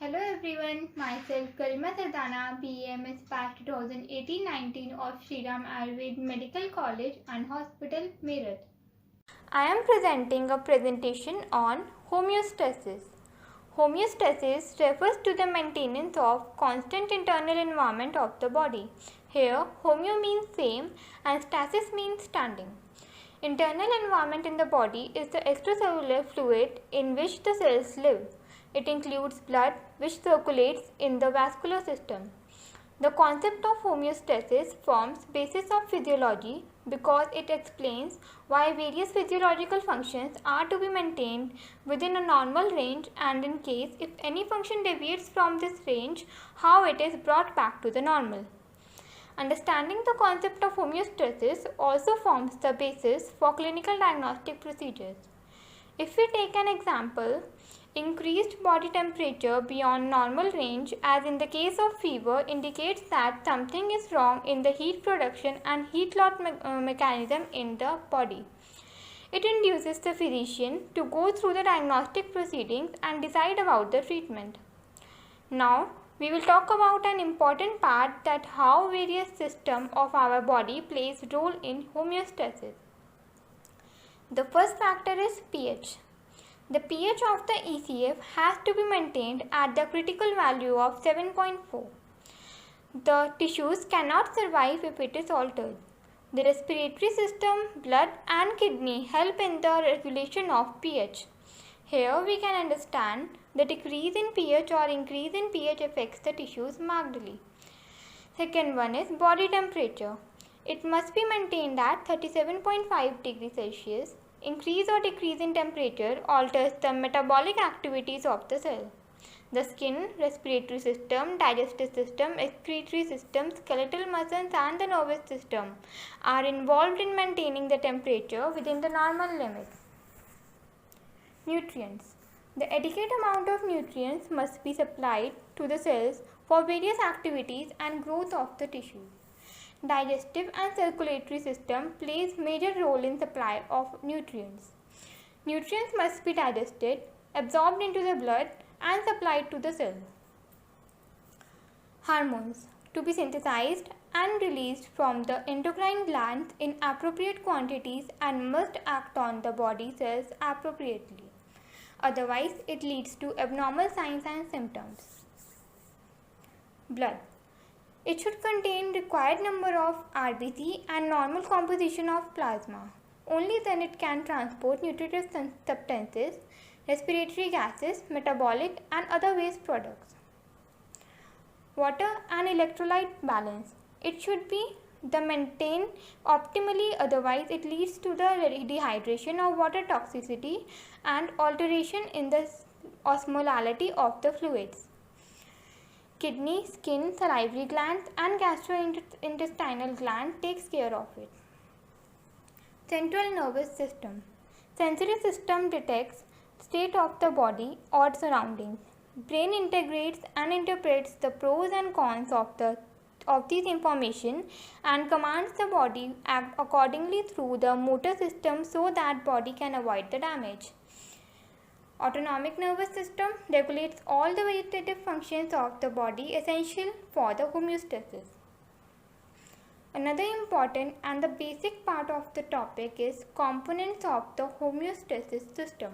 Hello everyone, myself Karima Sardana, BAMS Batch 2018-19 of Shriram Ayurved Medical College and Hospital, Meerut. I am presenting a presentation on homeostasis. Homeostasis refers to the maintenance of constant internal environment of the body. Here, homeo means same and stasis means standing. Internal environment in the body is the extracellular fluid in which the cells live. It includes blood which circulates in the vascular system. The concept of homeostasis forms basis of physiology because it explains why various physiological functions are to be maintained within a normal range, and in case if any function deviates from this range, how it is brought back to the normal. Understanding the concept of homeostasis also forms the basis for clinical diagnostic procedures. If we take an example, increased body temperature beyond normal range, as in the case of fever, indicates that something is wrong in the heat production and heat loss mechanism in the body. It induces the physician to go through the diagnostic proceedings and decide about the treatment. Now, we will talk about an important part, that how various systems of our body plays role in homeostasis. The first factor is pH. The pH of the ECF has to be maintained at the critical value of 7.4. The tissues cannot survive if it is altered. The respiratory system, blood and kidney help in the regulation of pH. Here we can understand the decrease in pH or increase in pH affects the tissues markedly. Second one is body temperature. It must be maintained at 37.5 degrees Celsius. Increase or decrease in temperature alters the metabolic activities of the cell. The skin, respiratory system, digestive system, excretory system, skeletal muscles and the nervous system are involved in maintaining the temperature within the normal limits. Nutrients. The adequate amount of nutrients must be supplied to the cells for various activities and growth of the tissues. Digestive and circulatory system plays major role in supply of nutrients. Nutrients must be digested, absorbed into the blood and supplied to the cell. Hormones to be synthesized and released from the endocrine glands in appropriate quantities and must act on the body cells appropriately. Otherwise, it leads to abnormal signs and symptoms. Blood. It should contain required number of RBC and normal composition of plasma. Only then it can transport nutritive substances, respiratory gases, metabolic and other waste products. Water and electrolyte balance. It should be maintained optimally, otherwise it leads to the dehydration or water toxicity and alteration in the osmolality of the fluids. Kidney, skin, salivary glands and gastrointestinal gland takes care of it. Central nervous system. Sensory system detects state of the body or surroundings. Brain integrates and interprets the pros and cons of this information and commands the body act accordingly through the motor system so that body can avoid the damage. Autonomic nervous system regulates all the vegetative functions of the body essential for the homeostasis. Another important and the basic part of the topic is components of the homeostasis system.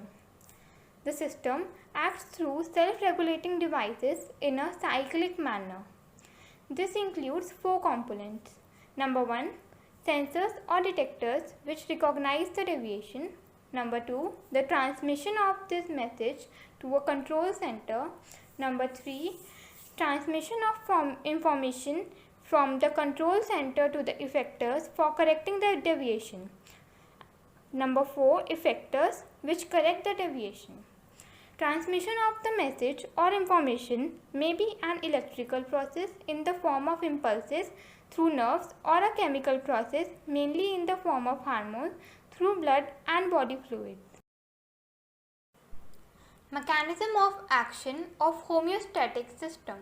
The system acts through self-regulating devices in a cyclic manner. This includes 4 components. Number 1, sensors or detectors which recognize the deviation. Number 2, the transmission of this message to a control center. Number 3, transmission of information from the control center to the effectors for correcting the deviation. Number 4, effectors which correct the deviation. Transmission of the message or information may be an electrical process in the form of impulses through nerves or a chemical process mainly in the form of hormones through blood and body fluids. Mechanism of action of homeostatic system.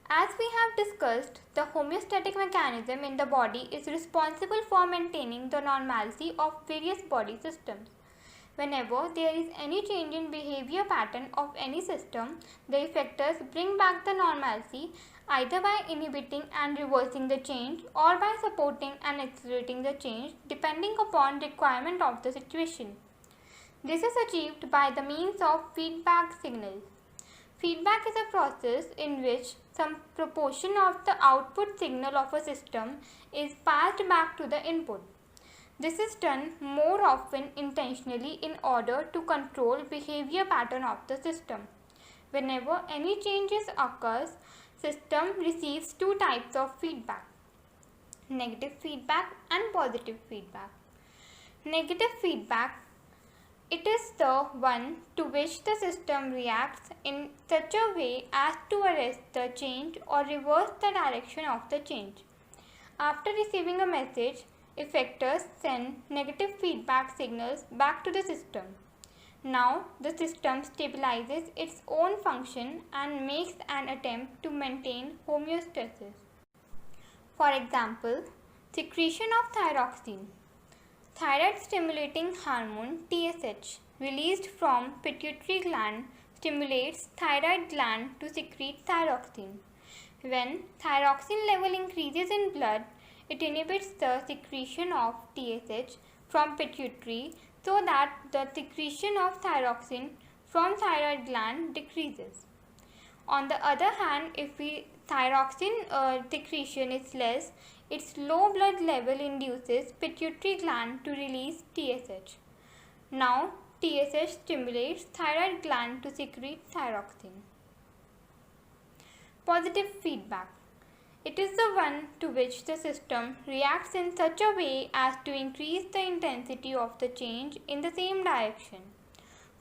As we have discussed, the homeostatic mechanism in the body is responsible for maintaining the normalcy of various body systems. Whenever there is any change in behavior pattern of any system, the effectors bring back the normalcy either by inhibiting and reversing the change or by supporting and accelerating the change depending upon requirement of the situation. This is achieved by the means of feedback signals. Feedback is a process in which some proportion of the output signal of a system is passed back to the input. This is done more often intentionally in order to control behavior pattern of the system. Whenever any changes occurs, system receives two types of feedback: negative feedback and positive feedback. Negative feedback, it is the one to which the system reacts in such a way as to arrest the change or reverse the direction of the change. After receiving a message, effectors send negative feedback signals back to the system. Now, the system stabilizes its own function and makes an attempt to maintain homeostasis. For example, secretion of thyroxine. Thyroid stimulating hormone TSH released from pituitary gland stimulates thyroid gland to secrete thyroxine. When thyroxine level increases in blood, it inhibits the secretion of TSH from pituitary so that the secretion of thyroxine from thyroid gland decreases. On the other hand, if thyroxine secretion is less, its low blood level induces pituitary gland to release TSH. Now, TSH stimulates thyroid gland to secrete thyroxine. Positive feedback. It is the one to which the system reacts in such a way as to increase the intensity of the change in the same direction.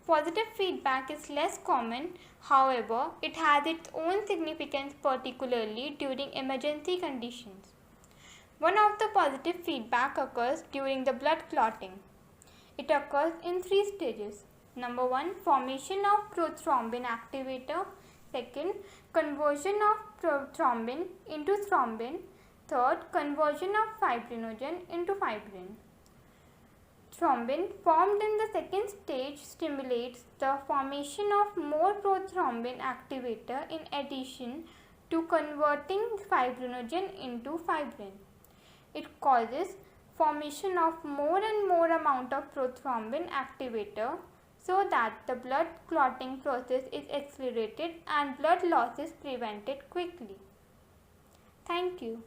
Positive feedback is less common, however, it has its own significance, particularly during emergency conditions. One of the positive feedback occurs during the blood clotting. It occurs in three stages. Number 1, formation of prothrombin activator. Second, conversion of prothrombin into thrombin. Third, conversion of fibrinogen into fibrin. Thrombin formed in the second stage stimulates the formation of more prothrombin activator in addition to converting fibrinogen into fibrin. It causes formation of more and more amount of prothrombin activator so that the blood clotting process is accelerated and blood loss is prevented quickly. Thank you.